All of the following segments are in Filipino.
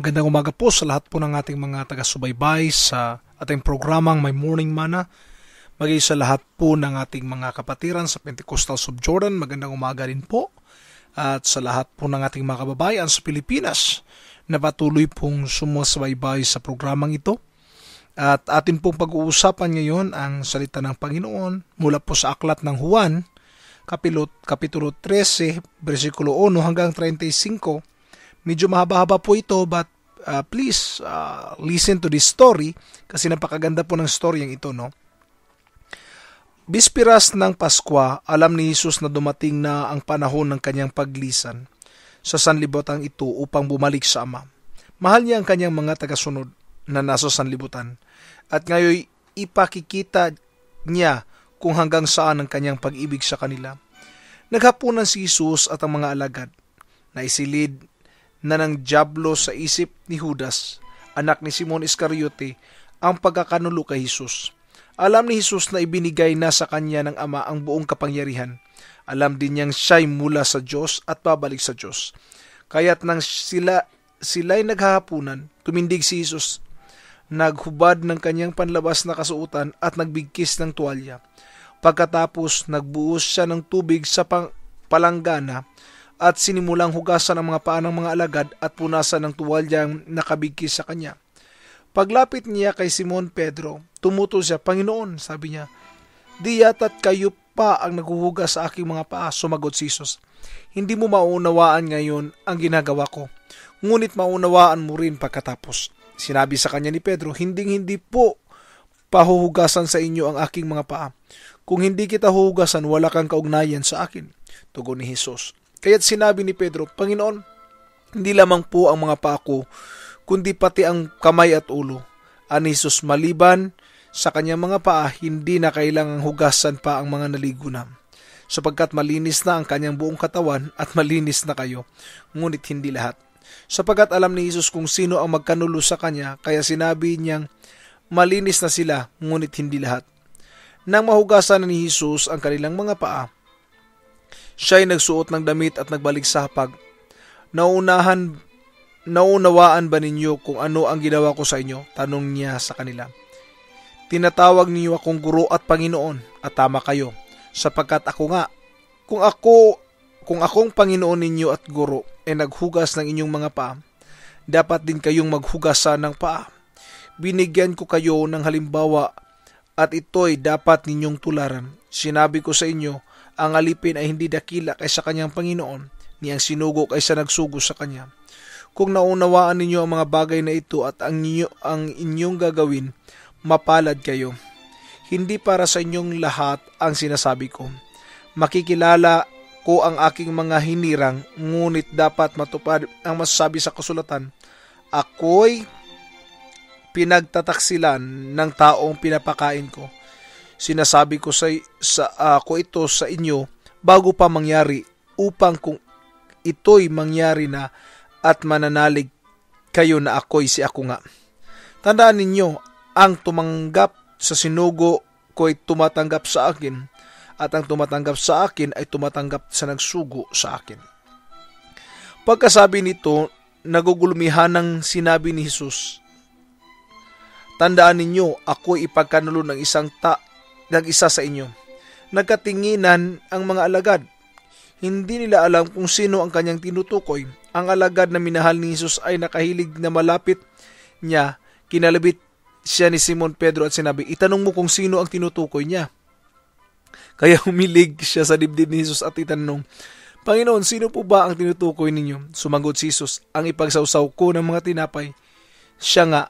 Magandang umaga po sa lahat po ng ating mga taga-subaybay sa ating programang My Morning Mana. Maging sa lahat po ng ating mga kapatiran sa Pentecostal Sub Jordan, magandang umaga rin po. At sa lahat po ng ating mga kababayan sa Pilipinas na patuloy pong sumusubaybay sa programang ito. At atin pong pag-uusapan ngayon ang salita ng Panginoon mula po sa aklat ng Juan, Kapitulo 13, versikulo 1 hanggang 35. Medyo mahaba-haba po ito but please listen to this story kasi napakaganda po ng story ito, no? Bispiras ng Paskwa, alam ni Jesus na dumating na ang panahon ng kanyang paglisan sa sanlibutan ito upang bumalik sa Ama. Mahal niya ang kanyang mga tagasunod na nasa sanlibutan at ngayon ipakikita niya kung hanggang saan ang kanyang pag-ibig sa kanila. Naghapunan si Jesus at ang mga alagad na isilid na ng dyablo sa isip ni Judas, anak ni Simon Iscariote, ang pagkakanulo kay Jesus. Alam ni Jesus na ibinigay na sa kanya ng Ama ang buong kapangyarihan. Alam din niyang siya'y mula sa Diyos at babalik sa Diyos. Kaya't nang sila'y naghahapunan, tumindig si Jesus, naghubad ng kanyang panlabas na kasuotan at nagbigkis ng tuwalya. Pagkatapos, nagbuhos siya ng tubig sa palanggana at sinimulang hugasan ang mga paa ng mga alagad at punasan ng tuwalyang nakabigkis sa kanya. Paglapit niya kay Simon Pedro, tumutol siya, "Panginoon," sabi niya, "di yata't kayo pa ang naghuhugas sa aking mga paa." Sumagot si Jesus, "Hindi mo maunawaan ngayon ang ginagawa ko, ngunit maunawaan mo rin pagkatapos." Sinabi sa kanya ni Pedro, "Hindi po pahuhugasan sa inyo ang aking mga paa. Kung hindi kita huhugasan, wala kang kaugnayan sa akin." Tugon ni Jesus. Kaya't sinabi ni Pedro, "Panginoon, hindi lamang po ang mga paa ko, kundi pati ang kamay at ulo." Ani Jesus, maliban sa kanyang mga paa, hindi na kailangang hugasan pa ang mga naligo na, sapagkat malinis na ang kanyang buong katawan at malinis na kayo, ngunit hindi lahat. Sapagkat alam ni Jesus kung sino ang magkanulo sa kanya, kaya sinabi niyang malinis na sila, ngunit hindi lahat. Nang mahugasan na ni Jesus ang kanilang mga paa, siya'y nagsuot ng damit at nagbalik sa hapag. "Naunawaan ba ninyo kung ano ang ginawa ko sa inyo?" tanong niya sa kanila. "Tinatawag ninyo akong guro at Panginoon, at tama kayo, sapagkat ako nga. Kung akong Panginoon ninyo at guro ay naghugas ng inyong mga paa, dapat din kayong maghugasan ng paa. Binigyan ko kayo ng halimbawa at ito'y dapat ninyong tularan. Sinabi ko sa inyo, ang alipin ay hindi dakila kaysa kanyang Panginoon, ni ang sinugo kaysa nagsugo sa kanya. Kung naunawaan ninyo ang mga bagay na ito at ang inyong gagawin, mapalad kayo. Hindi para sa inyong lahat ang sinasabi ko. Makikilala ko ang aking mga hinirang, ngunit dapat matupad ang masasabi sa kasulatan. Ako'y pinagtataksilan ng taong pinapakain ko. Sinasabi ko ako ito sa inyo bago pa mangyari, upang kung ito'y mangyari na at mananalig kayo na ako'y si ako nga. Tandaan ninyo, ang tumanggap sa sinugo ko'y tumatanggap sa akin, at ang tumatanggap sa akin ay tumatanggap sa nagsugo sa akin." Pagkasabi nito, nagugulumihan ng sinabi ni Jesus, "Tandaan ninyo, ako'y ipagkanulo ng isa sa inyo." Nagkatinginan ang mga alagad. Hindi nila alam kung sino ang kanyang tinutukoy. Ang alagad na minahal ni Jesus ay nakahilig na malapit niya. Kinalabit siya ni Simon Pedro at sinabi, "Itanong mo kung sino ang tinutukoy niya." Kaya humilig siya sa dibdib ni Jesus at itanong, "Panginoon, sino po ba ang tinutukoy ninyo?" Sumagot si Jesus, "Ang ipagsawsaw ko ng mga tinapay." Siya nga.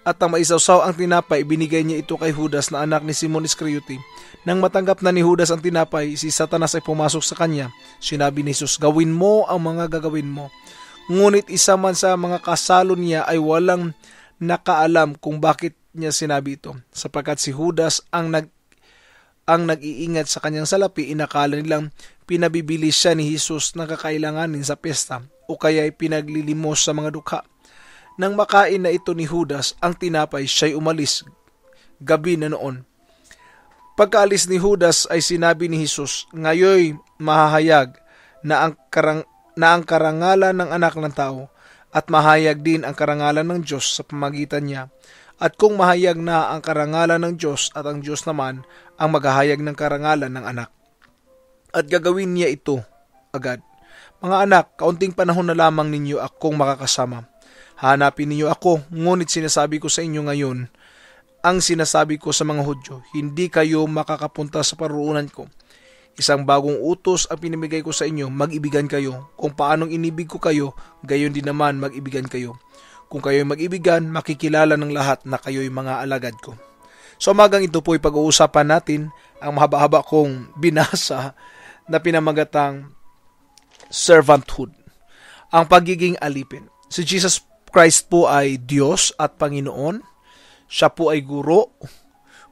At ang maisawsaw ang tinapay, binigay niya ito kay Judas na anak ni Simon Iscariote. Nang matanggap na ni Judas ang tinapay, si Satanas ay pumasok sa kanya. Sinabi ni Jesus, "Gawin mo ang mga gagawin mo." Ngunit isa man sa mga kasalo niya ay walang nakaalam kung bakit niya sinabi ito, sapagkat si Judas ang nag-iingat sa kanyang salapi. Inakala nilang pinabibili siya ni Jesus na kakailanganin sa pesta o kaya ay pinaglilimos sa mga dukha. Nang makain na ito ni Judas ang tinapay, siya'y umalis. Gabi na noon. Pagkaalis ni Judas ay sinabi ni Jesus, "Ngayoy mahahayag na ang karangalan ng anak ng tao at mahayag din ang karangalan ng Diyos sa pamagitan niya. At kung mahayag na ang karangalan ng Diyos at ang Diyos naman ang maghahayag ng karangalan ng anak. At gagawin niya ito agad. Mga anak, kaunting panahon na lamang ninyo akong makakasama. Hanapin ninyo ako, ngunit sinasabi ko sa inyo ngayon, ang sinasabi ko sa mga Hudyo, hindi kayo makakapunta sa paruroonan ko. Isang bagong utos ang pinamigay ko sa inyo, mag-ibigan kayo. Kung paanong inibig ko kayo, gayon din naman mag-ibigan kayo. Kung kayo'y mag-ibigan, makikilala ng lahat na kayo'y mga alagad ko. So umagang ito po'y pag-uusapan natin ang mahaba-haba kong binasa na pinamagatang servanthood, ang pagiging alipin. Si Jesus Christ po ay Diyos at Panginoon. Siya po ay guro.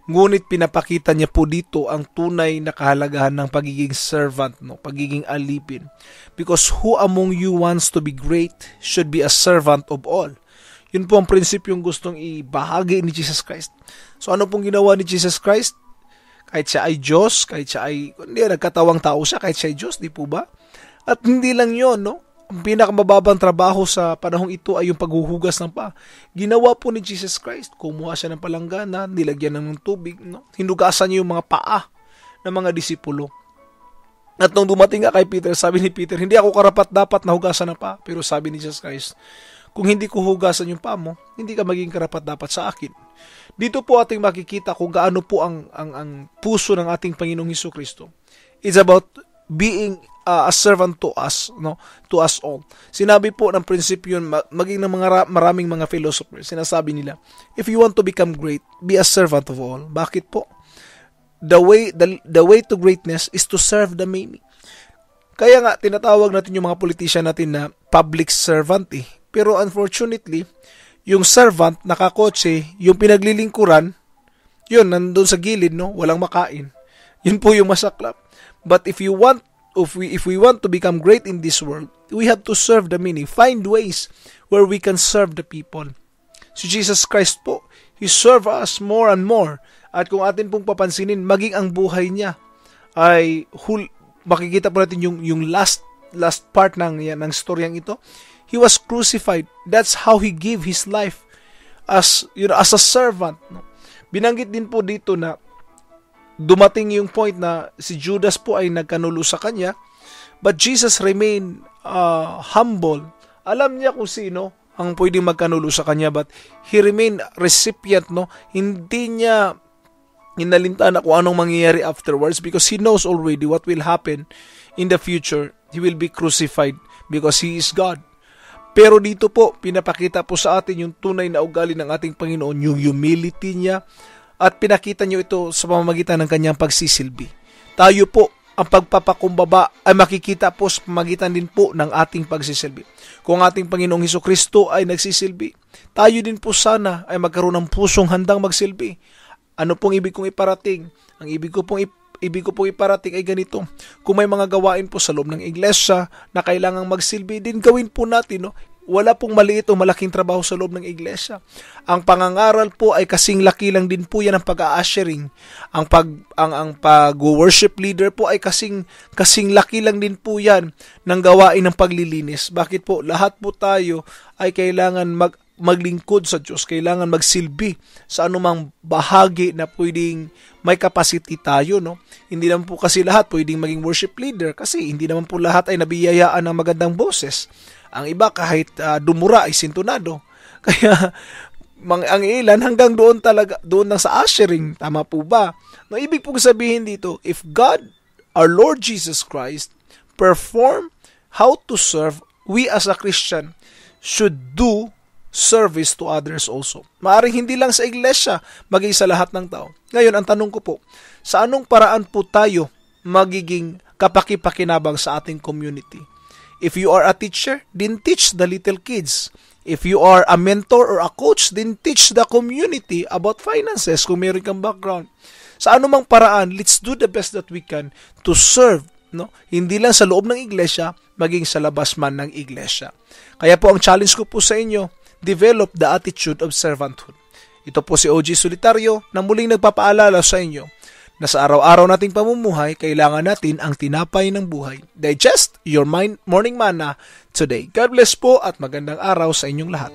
Ngunit pinapakita niya po dito ang tunay na kahalagahan ng pagiging servant, pagiging alipin. Because who among you wants to be great should be a servant of all. Yun po ang prinsipyong gustong ibahagi ni Jesus Christ. So ano pong ginawa ni Jesus Christ? Kahit siya ay Diyos, kahit siya ay nagkatawang tao siya, kahit siya ay Diyos, di po ba? At hindi lang yun, ang pinakamababang trabaho sa panahong ito ay yung paghuhugas ng paa. Ginawa po ni Jesus Christ. Kumuha siya ng palanggana, nilagyan ng tubig, hinugasan niya yung mga paa ng mga disipulo. At nung dumating nga kay Peter, sabi ni Peter, hindi ako karapat-dapat na hugasan ng paa. Pero sabi ni Jesus Christ, kung hindi ko hugasan yung paa mo, hindi ka maging karapat-dapat sa akin. Dito po ating makikita kung gaano po ang puso ng ating Panginoong Hesukristo. It's about being a servant to us, to us all. Sinabi po ng prinsipyo maging ng maraming mga philosophers, sinasabi nila, if you want to become great, be a servant of all. Bakit po? The way to greatness is to serve the many. Kaya nga tinatawag natin yung mga politician natin na public servant Pero unfortunately, yung servant nakakotse, yung pinaglilingkuran, yun nandun sa gilid, walang makain. Yun po yung masaklap. But if we want to become great in this world, we have to serve the many. Find ways where we can serve the people. Si Jesus Christ po, He served us more and more. At kung atin pong papansinin, maging ang buhay niya ay makikita po natin yung last part ng storyang ito. He was crucified. That's how He gave His life as a servant. Binanggit din po dito na dumating yung point na si Judas po ay nagkanulo sa kanya, but Jesus remained humble. Alam niya kung sino ang pwedeng magkanulo sa kanya, but He remained recipient. Hindi niya inalinta na kung anong mangyayari afterwards because He knows already what will happen in the future. He will be crucified because He is God. Pero dito po, pinapakita po sa atin yung tunay na ugali ng ating Panginoon, yung humility niya, at pinakita niyo ito sa pamamagitan ng kanyang pagsisilbi. Tayo po, ang pagpapakumbaba ay makikita po sa pamamagitan din po ng ating pagsisilbi. Kung ating Panginoong Hesukristo ay nagsisilbi, tayo din po sana ay magkaroon ng pusong handang magsilbi. Ano pong ibig kong iparating? Ang ibig ko pong iparating ay ganito. Kung may mga gawain po sa loob ng iglesia na kailangang magsilbi din, gawin po natin. Wala pong maliit o malaking trabaho sa loob ng iglesia. Ang pangangaral po ay kasing laki lang din po yan ang pag-a-ushering. Ang pag-worship leader po ay kasing laki lang din po yan ng gawain ng paglilinis. Bakit po? Lahat po tayo ay kailangan maglingkod sa Diyos. Kailangan magsilbi sa anumang bahagi na pwedeng may capacity tayo. Hindi naman po kasi lahat pwedeng maging worship leader kasi hindi naman po lahat ay nabiyayaan ng magandang boses. Ang iba kahit dumura ay sintunado. Kaya ang ilan hanggang doon lang sa ushering. Tama po ba? Ibig pong sabihin dito, if God, our Lord Jesus Christ, perform how to serve, we as a Christian should do service to others also. Maaring hindi lang sa iglesia, maging sa lahat ng tao. Ngayon, ang tanong ko po, sa anong paraan po tayo magiging kapaki-pakinabang sa ating community? If you are a teacher, then teach the little kids. If you are a mentor or a coach, then teach the community about finances kung meron kang background. Sa anumang paraan, let's do the best that we can to serve. Hindi lang sa loob ng iglesia, maging sa labas man ng iglesia. Kaya po ang challenge ko po sa inyo, develop the attitude of servanthood. Ito po si OG Solitario na muling nagpapaalala sa inyo na sa araw-araw nating pamumuhay, kailangan natin ang tinapay ng buhay. Digest your morning manna today. God bless po at magandang araw sa inyong lahat.